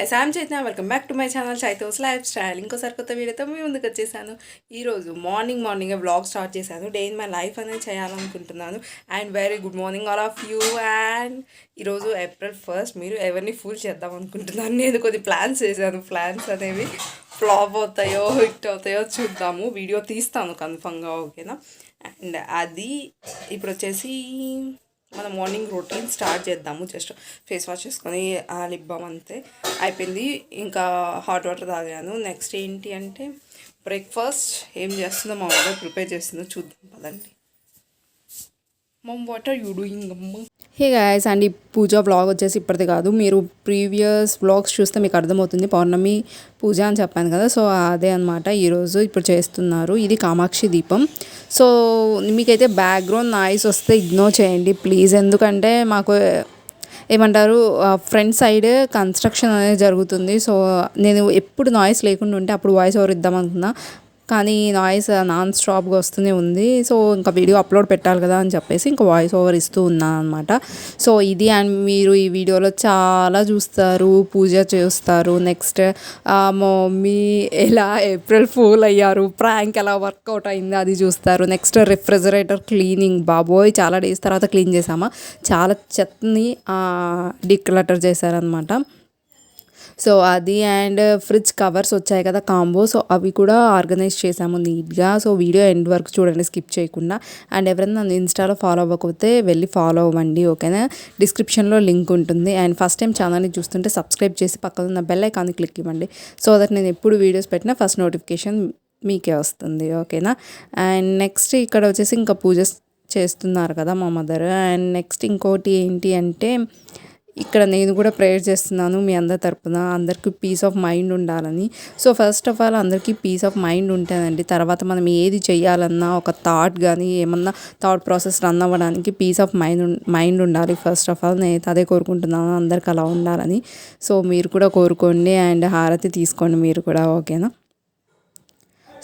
guys, I'm Chaitanya. Welcome back to my channel Chaitus Lifestyle. ఇంకోసారి కొత్త వీడియోతో మీ ముందుకు వచ్చేసాను. ఈ రోజు మార్నింగ్ వ్లాగ్ స్టార్ట్ చేశాను. డే ఇన్ మై లైఫ్ అనేది చేయాలనుకుంటున్నాను. And very good morning all of you. And ఈరోజు ఏప్రిల్ 1st. మీరు ఎవరిని ఫుల్ చేద్దాం అనుకుంటున్నాను. నేను కొన్ని ప్లాన్స్ చేశాను. ప్లాన్స్ అనేవి ఫ్లాప్ అవుతాయో హిట్ అవుతాయో చూద్దాము. వీడియో తీస్తాను కన్ఫర్మ్గా, ఓకేనా. అండ్ అది ఇప్పుడు వచ్చేసి మన మార్నింగ్ రొటీన్ స్టార్ట్ చేద్దాము. జస్ట్ ఫేస్ వాష్ చేసుకొని లిప్ బామ్ అంతే అయిపోయింది. ఇంకా హాట్ వాటర్ తాగాను. నెక్స్ట్ ఏంటి అంటే బ్రేక్ఫాస్ట్ ఏం చేస్తుందో మా మదర్ ప్రిపేర్ చేస్తుందో చూద్దాం పదండి. మమ్ వాట్ ఆర్ యూ డూయింగ్ అమ్మ? హే గాయస్, అండ్ ఈ పూజ వ్లాగ్ వచ్చేసి ఇప్పటిది కాదు, మీరు ప్రీవియస్ వ్లాగ్స్ చూస్తే మీకు అర్థమవుతుంది. పౌర్ణమి పూజ అని చెప్పాను కదా, సో అదే అనమాట ఈరోజు ఇప్పుడు చేస్తున్నారు. ఇది కామాక్షి దీపం. సో మీకైతే బ్యాక్గ్రౌండ్ నాయిస్ వస్తే ఇగ్నోర్ చేయండి ప్లీజ్. ఎందుకంటే మాకు ఏమంటారు ఫ్రంట్ సైడ్ కన్స్ట్రక్షన్ అనేది జరుగుతుంది. సో నేను ఎప్పుడు నాయిస్ లేకుండా ఉంటే అప్పుడు వాయిస్ ఓవర్ ఇద్దాం అనుకున్నా, కానీ నాయిస్ నాన్ స్టాప్గా వస్తూనే ఉంది. సో ఇంకా వీడియో అప్లోడ్ పెట్టాలి కదా అని చెప్పేసి ఇంకా వాయిస్ ఓవర్ ఇస్తూ ఉన్నాను అనమాట. సో ఇది, అండ్ మీరు ఈ వీడియోలో చాలా చూస్తారు, పూజ చేస్తారు. నెక్స్ట్ మా మమ్మీ ఎలా ఏప్రిల్ ఫూల్ అయ్యారు, ప్రాంక్ ఎలా వర్కౌట్ అయింది అది చూస్తారు. నెక్స్ట్ రిఫ్రిజిరేటర్ క్లీనింగ్, బాబోయ్ చాలా డేస్ తర్వాత క్లీన్ చేసామా, చాలా చెత్తని డిక్లటర్ చేశారనమాట. సో అది, అండ్ ఫ్రిడ్జ్ కవర్స్ వచ్చాయి కదా కాంబో, సో అవి కూడా ఆర్గనైజ్ చేసాము నీట్గా. సో వీడియో ఎండ్ వరకు చూడండి స్కిప్ చేయకుండా. అండ్ ఎవరైనా నన్ను ఇన్స్టాలో ఫాలో అవ్వకపోతే వెళ్ళి ఫాలో అవ్వండి, ఓకేనా. డిస్క్రిప్షన్లో లింక్ ఉంటుంది. అండ్ ఫస్ట్ టైం ఛానల్ని చూస్తుంటే సబ్స్క్రైబ్ చేసి పక్కన ఉన్న బెల్ ఐకాన్ని క్లిక్ ఇవ్వండి. సో దట్ నేను ఎప్పుడు వీడియోస్ పెట్టినా ఫస్ట్ నోటిఫికేషన్ మీకే వస్తుంది, ఓకేనా. అండ్ నెక్స్ట్ ఇక్కడ వచ్చేసి ఇంకా పూజ చేస్తున్నారు కదా మా మదర్. అండ్ నెక్స్ట్ ఇంకోటి ఏంటి అంటే ఇక్కడ నేను కూడా ప్రేయర్ చేస్తున్నాను మీ అందరి తరపున, అందరికీ పీస్ ఆఫ్ మైండ్ ఉండాలని. సో ఫస్ట్ ఆఫ్ ఆల్ అందరికీ పీస్ ఆఫ్ మైండ్ ఉంటుందండి. తర్వాత మనం ఏది చేయాలన్నా ఒక థాట్ కానీ ఏమన్నా థాట్ ప్రాసెస్ రన్ అవ్వడానికి పీస్ ఆఫ్ మైండ్ ఉండాలి ఫస్ట్ ఆఫ్ ఆల్. నేను అదే కోరుకుంటున్నాను, అందరికి అలా ఉండాలని. సో మీరు కూడా కోరుకోండి అండ్ హారతి తీసుకోండి మీరు కూడా, ఓకేనా.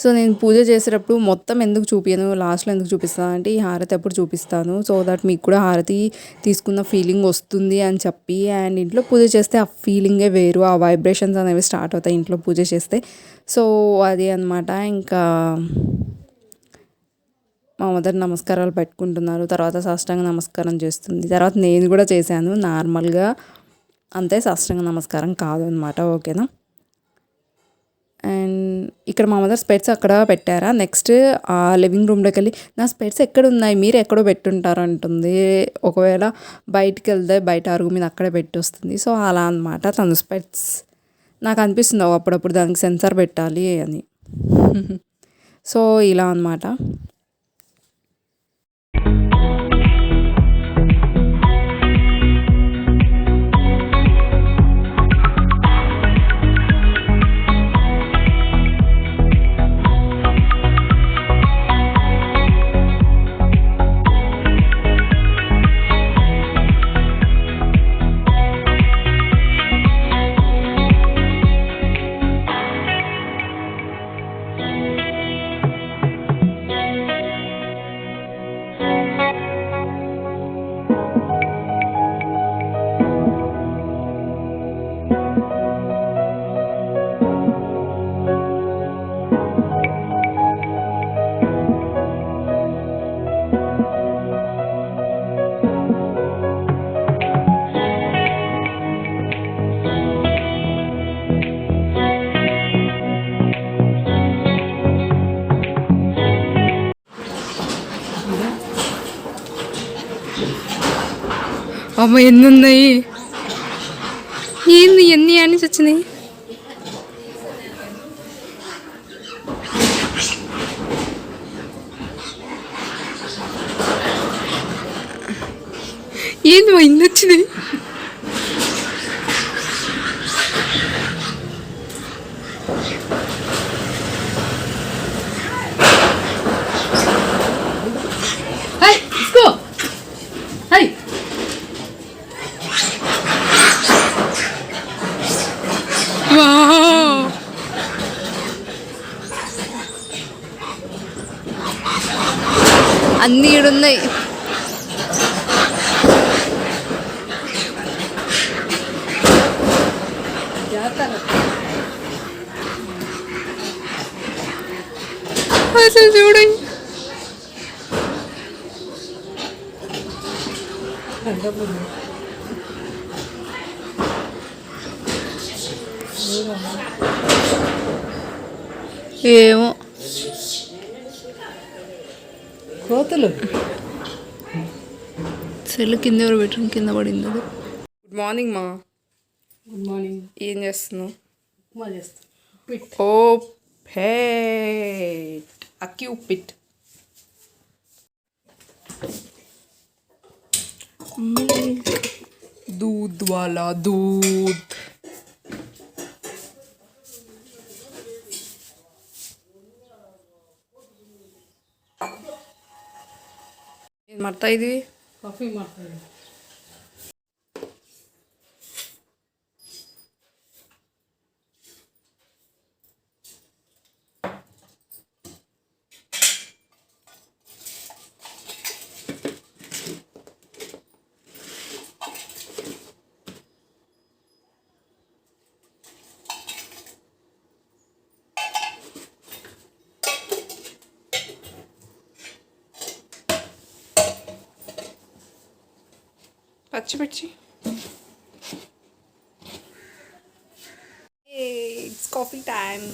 సో నేను పూజ చేసేటప్పుడు మొత్తం ఎందుకు చూపించను, లాస్ట్లో ఎందుకు చూపిస్తాను అంటే ఈ హారతి ఎప్పుడు చూపిస్తాను, సో దట్ మీకు కూడా హారతి తీసుకున్న ఫీలింగ్ వస్తుంది అని చెప్పి. అండ్ ఇంట్లో పూజ చేస్తే ఆ ఫీలింగే వేరు, ఆ వైబ్రేషన్స్ అనేవి స్టార్ట్ అవుతాయి ఇంట్లో పూజ చేస్తే. సో అది అనమాట. ఇంకా మా మదర్ నమస్కారాలు పెట్టుకుంటున్నారు, తర్వాత సాష్టాంగ నమస్కారం చేస్తుంది. తర్వాత నేను కూడా చేశాను నార్మల్గా అంతే, సాష్టాంగ నమస్కారం కాదు అనమాట, ఓకేనా. అండ్ ఇక్కడ మా మదర్ స్పెట్స్ అక్కడ పెట్టారా. నెక్స్ట్ ఆ లివింగ్ రూమ్లోకి వెళ్ళి నా స్పెట్స్ ఎక్కడ ఉన్నాయి, మీరు ఎక్కడో పెట్టుంటారు అంటుంది. ఒకవేళ బయటికి వెళ్తే బయట అరుగు మీద అక్కడే పెట్టి వస్తుంది. సో అలా అనమాట తను స్పెట్స్. నాకు అనిపిస్తుంది అప్పుడప్పుడు దానికి సెన్సార్ పెట్టాలి అని. సో ఇలా అనమాట. అమ్మ ఎన్ని ఉన్నాయి, ఏంది ఎన్ని అని వచ్చినాయి. ఏంది మా ఇన్ని వచ్చినాయి. అన్నీ ఈడున్నాయి. జాగ్రత్త అసలు చూడు ఏమో కోతులు సెల్ కింద ఎవరు పెట్టిన కింద పడింది అది. గుడ్ మార్నింగ్ మా. Good morning. ఏం చేస్తున్నావు? ఉప్మా చేస్తా. ఓ పేట్ అక్కి ఉప్పిట్. दूध वाला दूध. ಏನು ಮಾಡ್ತಾ ಇದೀವಿ? ಕಾಫಿ ಮಾಡ್ತಾ ಇದ್ದೀವಿ. పచ్చిమిర్చి. It's coffee time.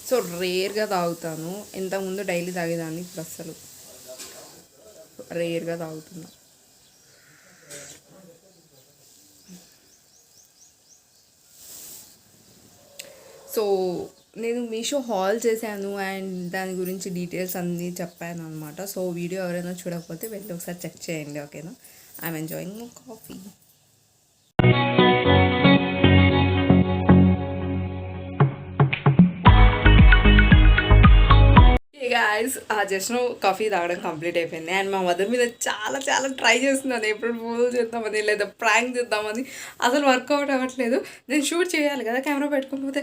సో రేర్గా తాగుతాను. ఇంతకుముందు డైలీ తాగేదాన్ని, ఇప్పుడు అస్సలు రేర్గా తాగుతున్నా. సో నేను మీషో హాల్ చేశాను అండ్ దాని గురించి డీటెయిల్స్ అన్నీ చెప్పాను అనమాట. సో వీడియో ఎవరైనా చూడకపోతే వెళ్ళి ఒకసారి చెక్ చేయండి, ఓకేనా? I'm enjoying my coffee. Hey guys, just coffee తాగడం కంప్లీట్ అయిపోయింది అండ్ మా మదర్ మీద చాలా చాలా ట్రై చేస్తున్నాను. ఎప్పుడు ఫోన్ చేద్దామని లేదా ప్రాంక్ చేద్దామని, అసలు వర్కౌట్ అవ్వట్లేదు. నేను షూట్ చేయాలి కదా, కెమెరా పెట్టుకోకపోతే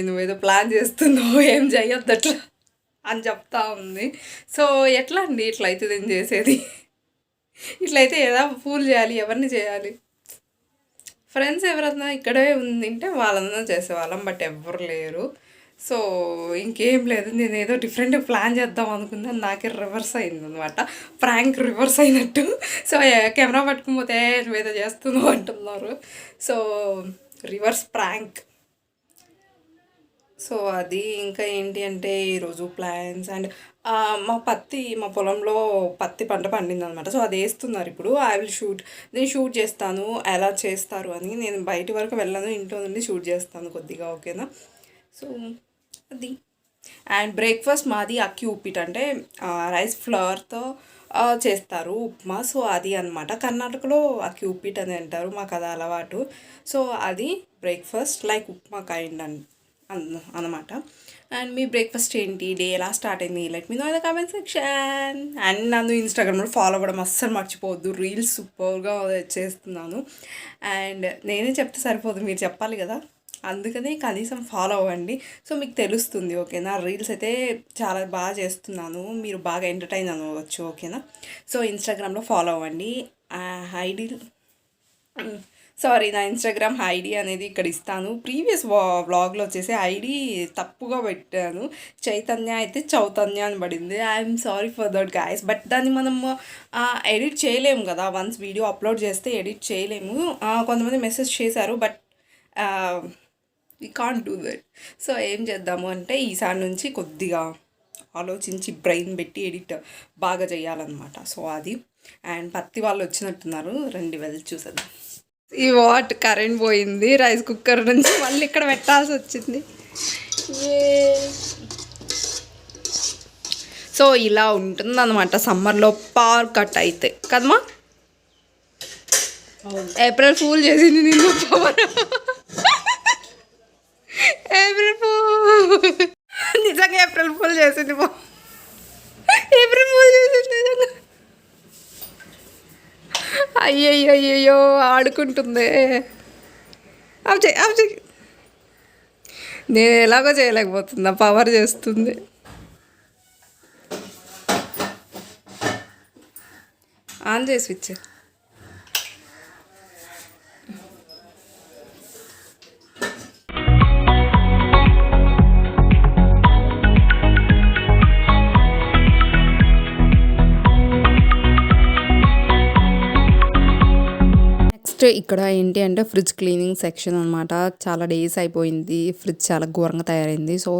నువ్వేదో ప్లాన్ చేస్తున్నావు, ఏం చేయొద్దు అట్లా అని చెప్తా ఉంది. సో ఎట్లా అండి ఇట్లా అయితే నేను చేసేది? ఇట్లయితే ఎలా ఫూల్ చేయాలి, ఎవరిని చేయాలి? ఫ్రెండ్స్ ఎవరన్నా ఇక్కడే ఉండింటే వాళ్ళన్నా చేసేవాళ్ళం, బట్ ఎవ్వరు లేరు. సో ఇంకేం లేదు, నేను ఏదో డిఫరెంట్ ప్లాన్ చేద్దాం అనుకున్నాను, నాకే రివర్స్ అయింది అనమాట. ప్రాంక్ రివర్స్ అయినట్టు. సో కెమెరా పట్టుకుపోతే నువ్వేదో చేస్తున్నావు అంటున్నారు. So reverse prank. సో అది ఇంకా ఏంటి అంటే ఈరోజు ప్లాన్స్ అండ్ మా పొలంలో పత్తి పంట పండింది అనమాట. సో అది వేస్తున్నారు ఇప్పుడు. నేను షూట్ చేస్తాను ఎలా చేస్తారు అని. నేను బయట వరకు వెళ్ళను, ఇంట్లో నుండి షూట్ చేస్తాను కొద్దిగా, ఓకేనా? సో అది. అండ్ బ్రేక్ఫాస్ట్ మాది అక్కి ఉప్పిట్, అంటే రైస్ ఫ్లవర్తో చేస్తారు ఉప్మా. సో అది అనమాట. కర్ణాటకలో అక్కి ఉప్పిట్ అని అంటారు, మాకు అది అలవాటు. సో అది బ్రేక్ఫాస్ట్ లైక్ ఉప్మా కైండ్ అన్నమాట. అండ్ మీ బ్రేక్ఫాస్ట్ ఏంటి, డే ఎలా స్టార్ట్ అయింది? Let me know in the comment section. And నన్ను ఇన్స్టాగ్రామ్లో ఫాలో అవ్వడం అస్సలు మర్చిపోవద్దు. రీల్స్ సూపర్గా చేస్తున్నాను అండ్ నేనే చెప్తే సరిపోదు, మీరు చెప్పాలి కదా, అందుకనే కనీసం ఫాలో అవ్వండి. సో మీకు తెలుస్తుంది, ఓకేనా? రీల్స్ అయితే చాలా బాగా చేస్తున్నాను, మీరు బాగా ఎంటర్టైన్ అవ్వచ్చు, ఓకేనా? సో ఇన్స్టాగ్రామ్లో ఫాలో అవ్వండి. ఐడి నా ఇన్స్టాగ్రామ్ ఐడి అనేది ఇక్కడ ఇస్తాను. ప్రీవియస్ వ్లాగ్లో వచ్చేసి ఐడి తప్పుగా పెట్టాను, చైతన్య అయితే చౌతన్య అని పడింది. I'm sorry for that guys. But దాన్ని మనం ఎడిట్ చేయలేము కదా, వన్స్ వీడియో అప్లోడ్ చేస్తే ఎడిట్ చేయలేము. కొంతమంది మెసేజ్ చేశారు, but we can't do that. So ఏం చేద్దాము అంటే ఈసారి నుంచి కొద్దిగా ఆలోచించి బ్రెయిన్ పెట్టి ఎడిట్ బాగా చేయాలన్నమాట. సో అది. అండ్ పత్తి వాళ్ళు వచ్చినట్టున్నారు, రండి వెళ్ళి చూసేద్దాం. ఈ వాట్ కరెంట్ పోయింది, రైస్ కుక్కర్ నుంచి మళ్ళీ ఇక్కడ పెట్టాల్సి వచ్చింది. సో ఇలా ఉంటుందన్నమాట సమ్మర్లో పవర్ కట్ అయితే కదమ్మా. ఏప్రిల్ ఫూల్ చేసింది నిన్ను పవర్. ఏప్రిల్ ఫూల్ నిజంగా ఏప్రిల్ ఫూల్ చేసింది. ఏప్రిల్ ఫూల్ చేసింది నిజంగా. అయ్యయ్యో ఆడుకుంటుంది. అవి నేను ఎలాగో చేయలేకపోతున్నా, పవర్ చేస్తుంది. ఆన్ చేసి స్విచ్. ఫస్ట్ ఇక్కడ ఏంటి అంటే ఫ్రిడ్జ్ క్లీనింగ్ సెక్షన్ అనమాట. చాలా డేస్ అయిపోయింది. ఫ్రిడ్జ్ చాలా ఘోరంగా తయారైంది. సో,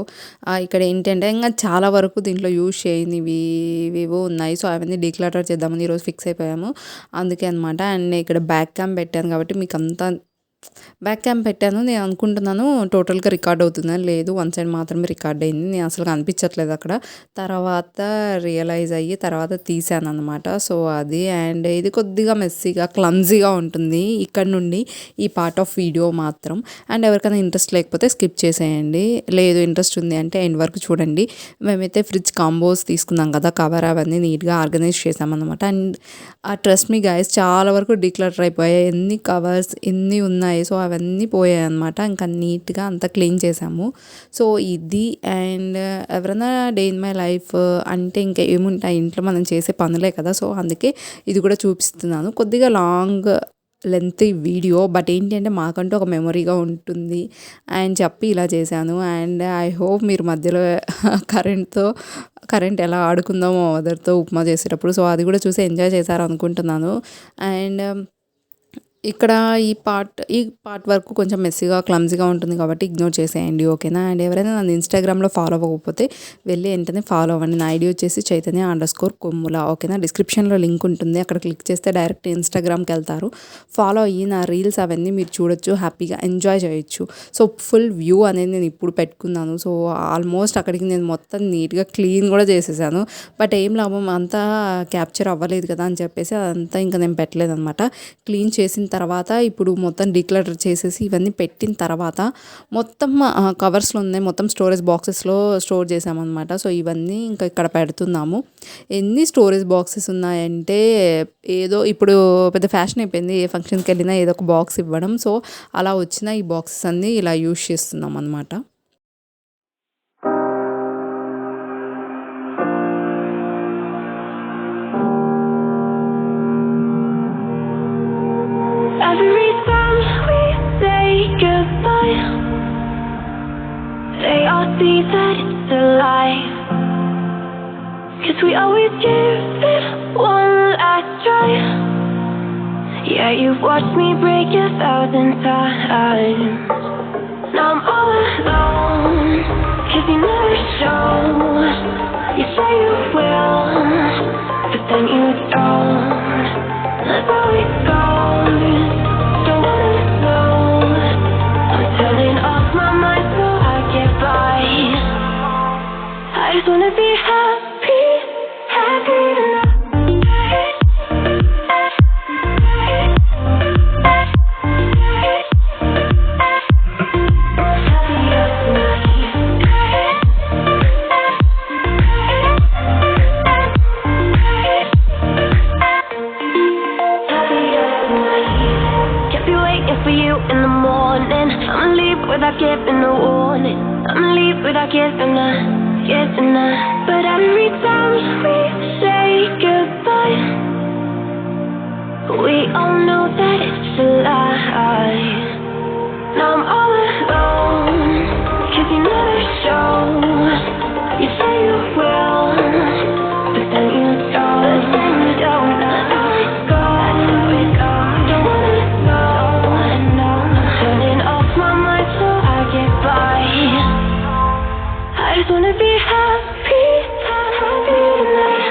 ఇక్కడ ఏంటంటే ఇంగా చాలా వరకు దీంట్లో యూజ్ చేయనివి ఇవేవో ఉన్నాయి. సో, అవన్నీ డీక్లటర్ చేద్దామని ఈరోజు ఫిక్స్ అయిపోయాము. అందుకే అనమాట. అండ్ ఇక్కడ బ్యాక్ క్యామ్ పెట్టాను కాబట్టి మీకంతా బ్యాక్ క్యామ్ పెట్టాను. నేను అనుకుంటున్నాను టోటల్‌గా రికార్డ్ అవుతుందని. లేదు, వన్ సైడ్ మాత్రమే రికార్డ్ అయింది. నేను అసలు కనిపించట్లేదు అక్కడ. తర్వాత రియలైజ్ అయ్యి తర్వాత తీసాననమాట. సో, అది అండ్ ఇది కొద్దిగా మెస్సీగా, క్లమ్జీగా ఉంటుంది ఇక్కడ నుండి ఈ పార్ట్ ఆఫ్ వీడియో మాత్రం. అండ్ ఎవరికైనా ఇంట్రెస్ట్ లేకపోతే స్కిప్ చేసేయండి. లేదు ఇంట్రెస్ట్ ఉంది అంటే ఎండ్ వరకు చూడండి. మేమైతే ఫ్రిడ్జ్ కాంబోస్ తీసుకున్నాం కదా, కవర్ అవన్నీ నీట్‌గా ఆర్గనైజ్ చేసామన్నమాట. అండ్ ట్రస్ట్ మీ గైస్, చాలా వరకు డీక్లటర్ అయిపోయాయి. ఎన్ని కవర్స్ ఎన్ని ఉన్నాయి. సో, అవన్నీ పోయాయి అనమాట. ఇంకా నీట్‌గా అంతా క్లీన్ చేసాము. సో, ఇది అండ్ ఎవరైనా డే ఇన్ మై లైఫ్ అంటే ఇంకా ఏముంటాయి ఇంట్లో మనం చేసే పనులే కదా. సో, అందుకే ఇది కూడా చూపిస్తున్నాను. కొద్దిగా లాంగ్ లెంతీ వీడియో, బట్ ఏంటి అంటే మాకంటూ ఒక మెమొరీగా ఉంటుంది అని చెప్పి ఇలా చేశాను. అండ్ ఐ హోప్ మీరు మధ్యలో కరెంట్ ఎలా ఆడుకుందామో మదర్తో ఉప్మా చేసేటప్పుడు, సో అది కూడా చూసి ఎంజాయ్ చేశారు అనుకుంటున్నాను. అండ్ ఇక్కడ ఈ పార్ట్ వరకు కొంచెం మెస్సీగా, క్లమ్జీగా ఉంటుంది కాబట్టి ఇగ్నోర్ చేసేయండి, ఓకేనా. అండ్ ఎవరైనా నన్ను ఇన్స్టాగ్రామ్లో ఫాలో అవ్వకపోతే వెళ్ళి వెంటనే ఫాలో అవ్వండి. నా ఐడి వచ్చేసి Chaitanya_Kommula, ఓకేనా. డిస్క్రిప్షన్లో లింక్ ఉంటుంది, అక్కడ క్లిక్ చేస్తే డైరెక్ట్ ఇన్స్టాగ్రామ్కి వెళ్తారు. ఫాలో అయ్యి నా రీల్స్ అవన్నీ మీరు చూడొచ్చు, హ్యాపీగా ఎంజాయ్ చేయొచ్చు. సో, ఫుల్ వ్యూ అనేది నేను ఇప్పుడు పెట్టుకున్నాను. సో, ఆల్మోస్ట్ అక్కడికి నేను మొత్తం నీట్గా క్లీన్ కూడా చేసేసాను. బట్ ఏం లాభం, అంతా క్యాప్చర్ అవ్వలేదు కదా అని చెప్పేసి అదంతా ఇంకా నేను పెట్టలేదు అనమాట. క్లీన్ చేసిన తర్వాత ఇప్పుడు మొత్తం డీక్లటర్ చేసేసి ఇవన్నీ పెట్టిన తర్వాత మొత్తం కవర్స్లో ఉన్నాయి, మొత్తం స్టోరేజ్ బాక్సెస్లో స్టోర్ చేసామన్నమాట. సో, ఇవన్నీ ఇంకా ఇక్కడ పెడుతున్నాము. ఎన్ని స్టోరేజ్ బాక్సెస్ ఉన్నాయంటే ఏదో ఇప్పుడు పెద్ద ఫ్యాషన్ అయిపోయింది, ఏ ఫంక్షన్కి వెళ్ళినా ఏదో ఒక బాక్స్ ఇవ్వడం. సో, అలా వచ్చిన ఈ బాక్సెస్ అన్నీ ఇలా యూజ్ చేస్తున్నాం అనమాట. Every time we say goodbye, they all see that it's a lie. 'Cause we always give it one last try. Yeah, you've watched me break 1,000 times. Now I'm all alone, 'cause you never show. You say you will, but then you don't. That's how it goes. Don't wanna know. I'm turning off my mind so I get by. I just wanna be happy, happy tonight. For you in the morning, I'ma leave without giving a warning. I'ma leave without giving a. But every time we say goodbye, we all know that it's a lie. Now I'm all alone, 'cause you never show. You say you will, but then you don't. That's how it goes. Don't wanna know. Turning off my mind so I get by. I just wanna be happy, happy tonight.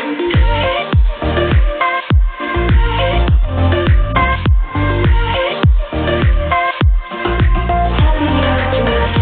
Happy tonight.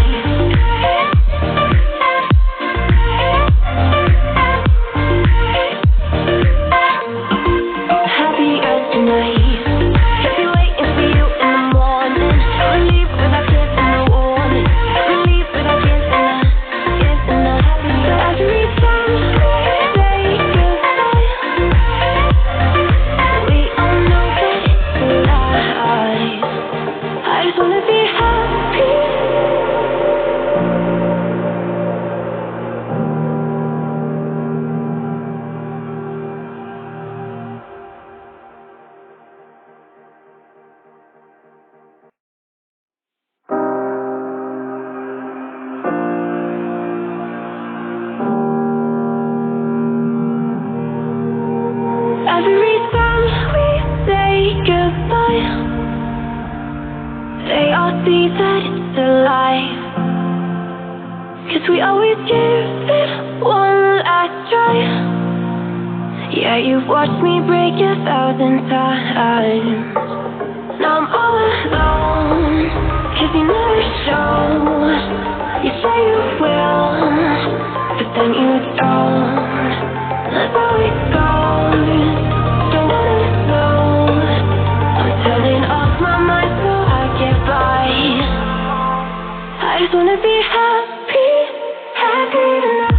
'cause we always give it one last try. Yeah, you've watched me break 1,000 times. Now I'm all alone, 'cause you never show. You say you will, but then you don't. That's how it goes. Don't wanna know. I'm turning off my mind so I get by. I just wanna be happy, happy tonight.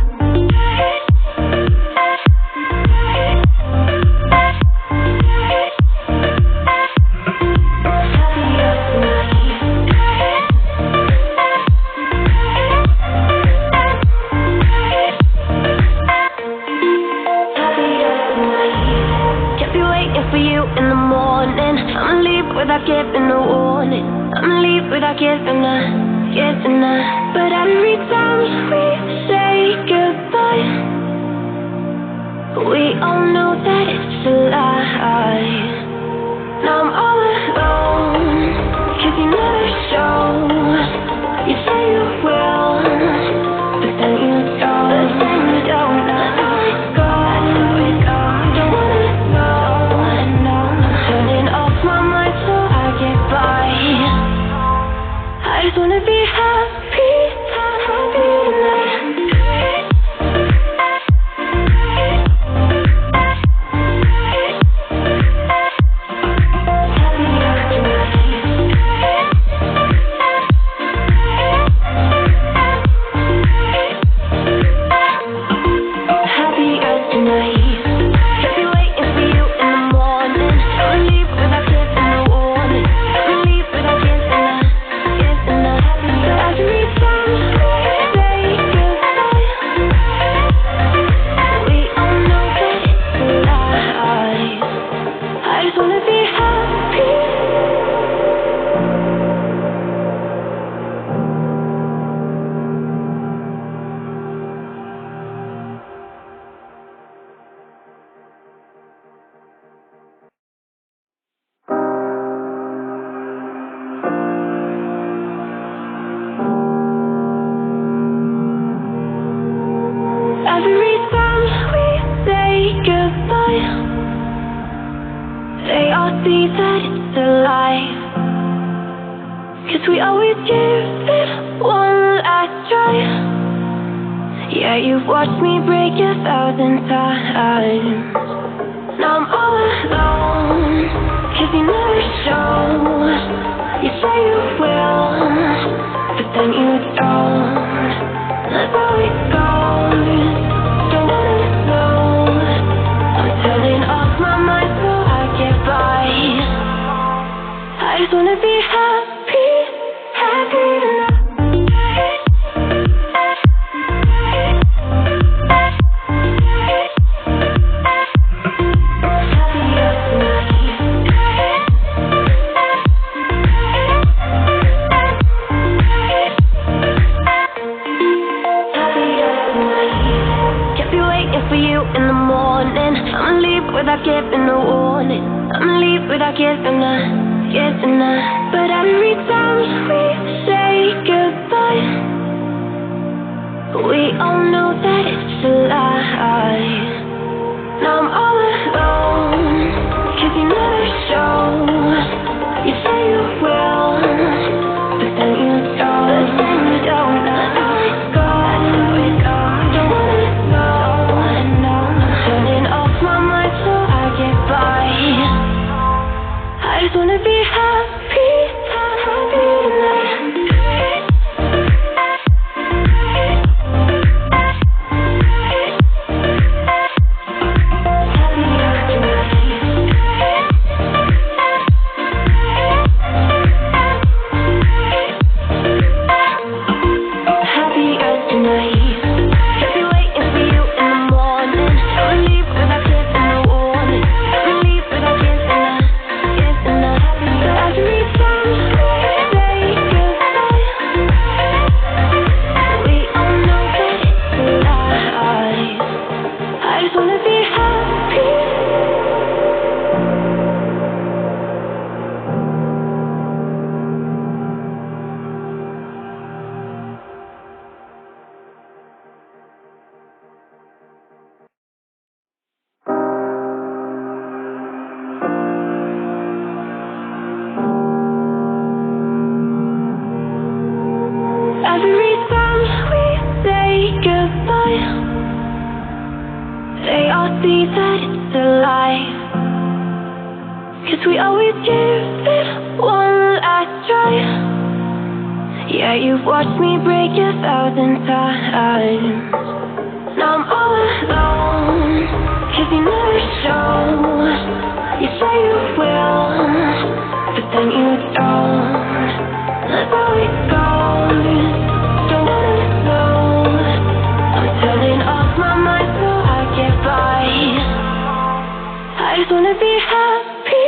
For you in the morning, I'ma leave without giving a warning. I'ma leave without giving a. But every time we say goodbye, we all know that it's a lie. Now I'm all alone, 'cause you never show. You say you will, but then you don't. That's how it goes. Don't wanna know. Turning off my mind so I get by. I just wanna be happy, happy tonight. Every time we say goodbye, they all see that it's a lie. 'Cause we always give it one last try. Yeah, you've watched me break 1,000 times. Now I'm all alone, 'cause you never show. You say you will, but then you don't. That's how it goes. Don't wanna know. I'm turning off my mind so I get by. I just wanna be happy, happy tonight. For you in the morning, I'ma leave without giving a warning. I'ma leave without giving a. But every time we say goodbye, we all know that it's a lie. Now I'm all alone, 'cause you never show. You say you will, but then you don't. That's how it goes. Don't wanna know. Turning off my mind so I get by. I just wanna be happy, happy tonight. 'cause we always give it one last try. Yeah, you've watched me break 1,000 times. Now I'm all alone, 'cause you never show. You say you will, but then you don't. That's how it goes. Don't wanna know. I'm turning off my mind so I get by. I just wanna be happy,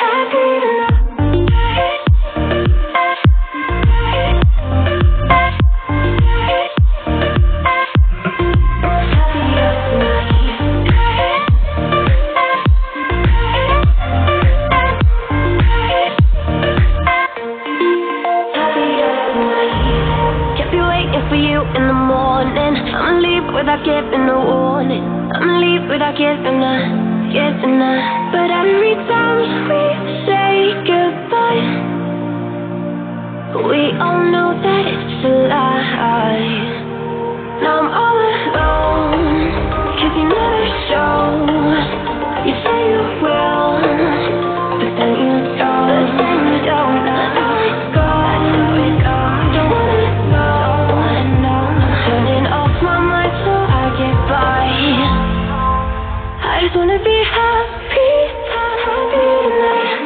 happy tonight. Without giving a warning, I'ma leave without giving a. But every time we say goodbye, we all know that it's a lie. Now I'm all alone, 'cause you never show. You say you will, but then you don't. That's how it goes. Don't wanna know. Turning off my mind so I get by. I just wanna be happy, happy tonight.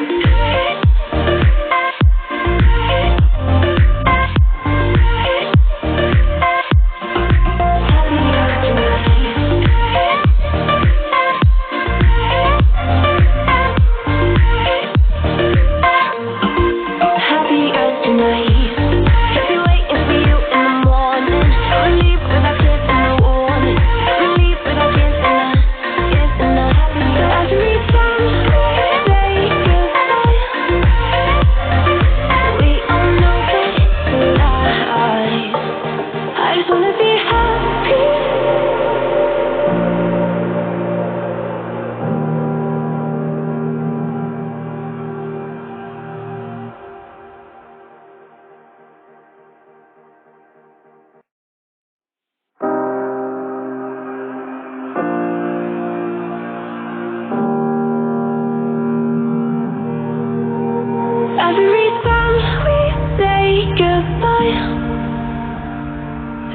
Every time we say goodbye,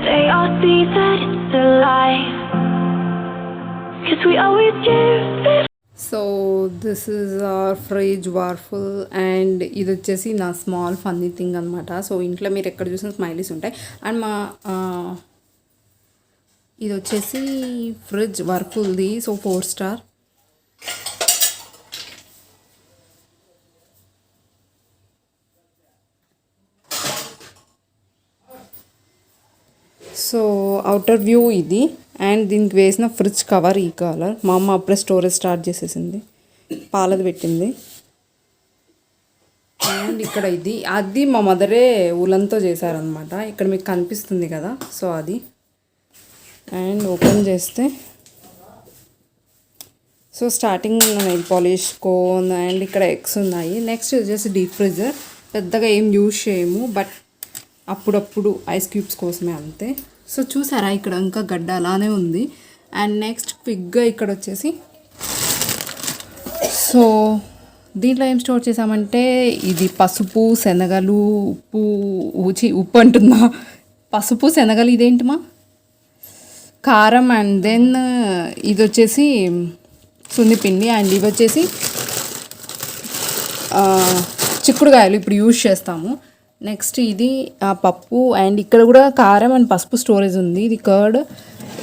they all see that it's a lie, 'cause we always give it. So this is our fridge Whirlpool and ఇది వచ్చేసి నా small funny thing అనమాట. So ఇంట్లో మీరు ఎక్కడ చూసిన smileys ఉంటాయి. And మా ఇది వచ్చేసి ఫ్రిడ్జ్ వర్ఫుల్ది. So 4 star. So outer view ఇది. అండ్ దీనికి వేసిన ఫ్రిడ్జ్ కవర్ ఈ కలర్. మా అమ్మ అప్పుడే స్టోరేజ్ స్టార్ట్ చేసేసింది, పాలది పెట్టింది. అండ్ ఇక్కడ అది మా మదరే ఉలన్తో చేశారనమాట. ఇక్కడ మీకు కనిపిస్తుంది కదా, సో అది. అండ్ ఓపెన్ చేస్తే so starting nail polish, cone and ఇక్కడ ఎగ్స్ ఉన్నాయి. నెక్స్ట్ వచ్చేసి డీప్ ఫ్రిడ్జర్. పెద్దగా ఏం యూజ్ చేయము, బట్ అప్పుడప్పుడు ఐస్ క్యూబ్స్ కోసమే అంతే. సో చూసారా ఇక్కడ ఇంకా గడ్డ అలానే ఉంది. అండ్ నెక్స్ట్ క్విక్గా ఇక్కడ వచ్చేసి సో దీంట్లో ఏం స్టోర్ చేసామంటే ఇది పసుపు, శనగలు, ఉప్పు అంటున్నా, పసుపు, శనగలు, ఇదేంటిమా కారం. అండ్ దెన్ ఇది వచ్చేసి సున్నిపిండి. అండ్ ఇవి వచ్చేసి చిక్కుడుకాయలు ఇప్పుడు యూజ్ చేస్తాము. నెక్స్ట్ ఇది పప్పు. అండ్ ఇక్కడ కూడా కారం అండ్ పసుపు స్టోరేజ్ ఉంది. ఇది కర్డ్.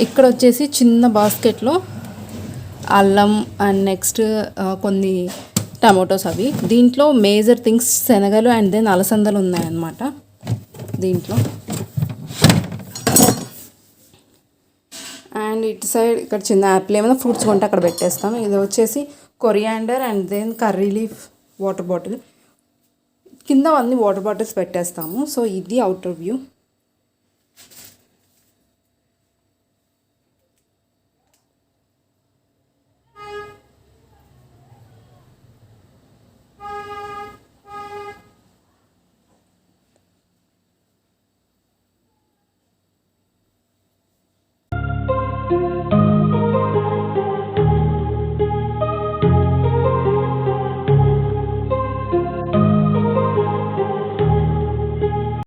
ఇక్కడ వచ్చేసి చిన్న బాస్కెట్లో అల్లం అండ్ నెక్స్ట్ కొన్ని టమాటోస్ అవి. దీంట్లో మేజర్ థింగ్స్ శనగలు అండ్ దెన్ అలసందలు ఉన్నాయన్నమాట దీంట్లో. అండ్ ఇటు సైడ్ ఇక్కడ చిన్న యాపిల్ ఏమైనా ఫ్రూట్స్ కొంటే అక్కడ పెట్టేస్తాం. ఇది వచ్చేసి coriander and then curry leaf, water bottle. కింద అన్ని వాటర్ బాటిల్స్ పెట్టేస్తాము. సో ఇది అవుటర్ వ్యూ.